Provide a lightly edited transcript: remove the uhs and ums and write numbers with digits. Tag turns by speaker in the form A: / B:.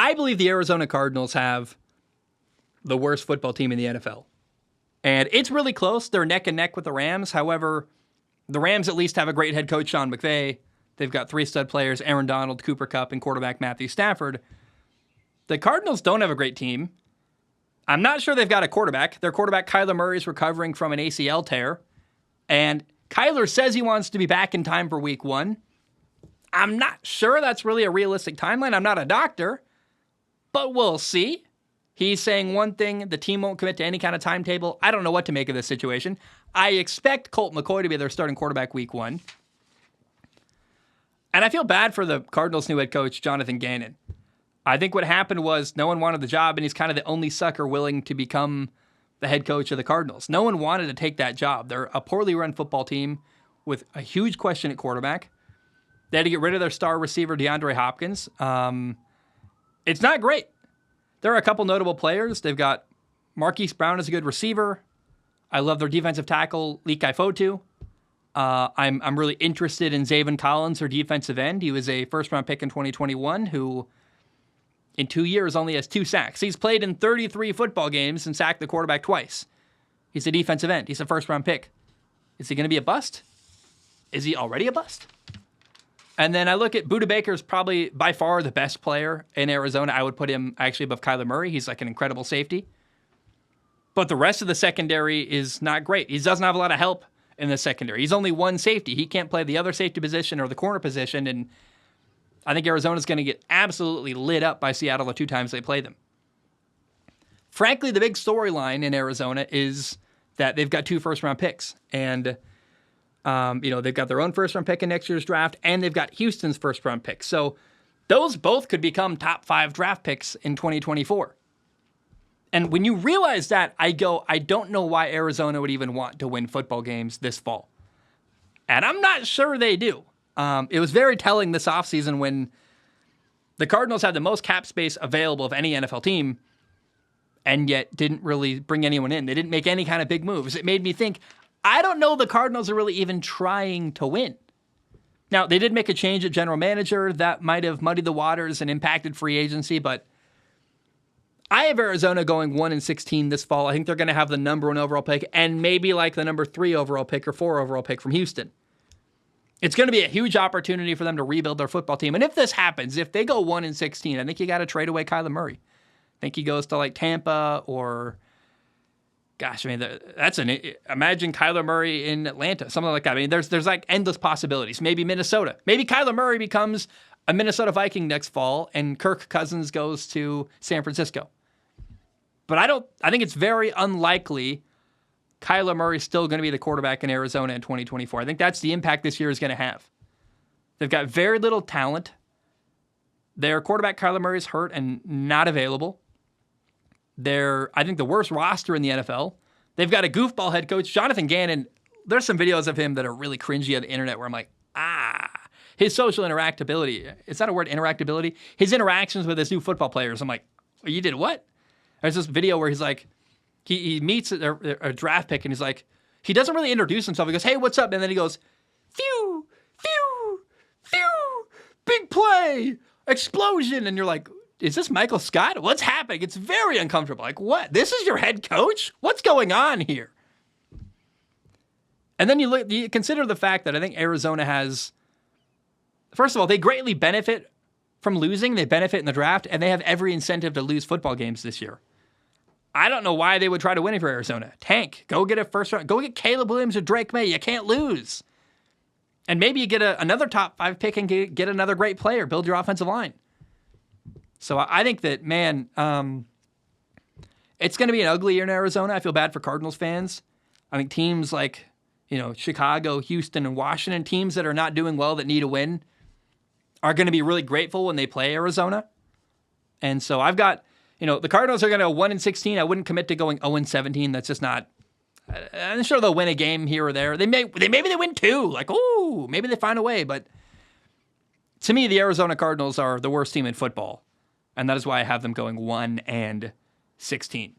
A: I believe the Arizona Cardinals have the worst football team in the NFL. And it's really close. They're neck and neck with the Rams. However, the Rams at least have a great head coach, Sean McVay. They've got 3 stud players, Aaron Donald, Cooper Kupp, and quarterback Matthew Stafford. The Cardinals don't have a great team. I'm not sure they've got a quarterback. Their quarterback, Kyler Murray, is recovering from an ACL tear. And Kyler says he wants to be back in time for week 1. I'm not sure that's really a realistic timeline. I'm not a doctor, but we'll see. He's saying one thing, the team won't commit to any kind of timetable. I don't know what to make of this situation. I expect Colt McCoy to be their starting quarterback week 1. And I feel bad for the Cardinals' new head coach, Jonathan Gannon. I think what happened was no one wanted the job, and he's kind of the only sucker willing to become the head coach of the Cardinals. No one wanted to take that job. They're a poorly run football team with a huge question at quarterback. They had to get rid of their star receiver, DeAndre Hopkins. It's not great. There are a couple notable players. They've got Marquise Brown as a good receiver. I love their defensive tackle, Lekai Fotu. I'm really interested in Zaven Collins, their defensive end. He was a first-round pick in 2021 who, in 2 years, only has 2 sacks. He's played in 33 football games and sacked the quarterback twice. He's a defensive end. He's a first-round pick. Is he going to be a bust? Is he already a bust? And then I look at Budda Baker's probably by far the best player in Arizona. I would put him actually above Kyler Murray. He's like an incredible safety. But the rest of the secondary is not great. He doesn't have a lot of help in the secondary. He's only one safety. He can't play the other safety position or the corner position. And I think Arizona's going to get absolutely lit up by Seattle the 2 times they play them. Frankly, the big storyline in Arizona is that they've got 2 first-round picks. And they've got their own first-round pick in next year's draft, and they've got Houston's first-round pick. So those both could become top 5 draft picks in 2024. And when you realize that, I don't know why Arizona would even want to win football games this fall. And I'm not sure they do. It was very telling this offseason when the Cardinals had the most cap space available of any NFL team and yet didn't really bring anyone in. They didn't make any kind of big moves. It made me think, I don't know the Cardinals are really even trying to win. Now, they did make a change at general manager that might have muddied the waters and impacted free agency, but I have Arizona going 1-16 this fall. I think they're going to have the number 1 overall pick and maybe like the number 3 overall pick or 4 overall pick from Houston. It's going to be a huge opportunity for them to rebuild their football team. And if this happens, if they go 1-16, I think you got to trade away Kyler Murray. I think he goes to like Tampa or, gosh, I mean, imagine Kyler Murray in Atlanta, something like that. I mean, there's like endless possibilities. Maybe Minnesota. Maybe Kyler Murray becomes a Minnesota Viking next fall and Kirk Cousins goes to San Francisco. But I think it's very unlikely Kyler Murray's still going to be the quarterback in Arizona in 2024. I think that's the impact this year is going to have. They've got very little talent. Their quarterback, Kyler Murray, is hurt and not available. They're, I think, the worst roster in the NFL. They've got a goofball head coach, Jonathan Gannon. There's some videos of him that are really cringy on the internet where I'm like, his social interactability. Is that a word, interactability? His interactions with his new football players. I'm like, you did what? There's this video where he's like, he meets a draft pick and he's like, he doesn't really introduce himself. He goes, hey, what's up? And then he goes, phew, phew, phew, big play, explosion. And you're like, is this Michael Scott? What's happening? It's very uncomfortable. Like, what? This is your head coach? What's going on here? And then you consider the fact that I think Arizona has, first of all, they greatly benefit from losing. They benefit in the draft, and they have every incentive to lose football games this year. I don't know why they would try to win it for Arizona. Tank. Go get a first round. Go get Caleb Williams or Drake May. You can't lose. And maybe you get another top 5 pick and get another great player. Build your offensive line. So I think that, man, it's going to be an ugly year in Arizona. I feel bad for Cardinals fans. I think teams like, Chicago, Houston, and Washington, teams that are not doing well that need a win, are going to be really grateful when they play Arizona. And so I've got, the Cardinals are going to go 1-16. I wouldn't commit to going 0-17. That's just not, I'm sure they'll win a game here or there. Maybe they win 2. Like, ooh, maybe they find a way. But to me, the Arizona Cardinals are the worst team in football. And that is why I have them going 1-16.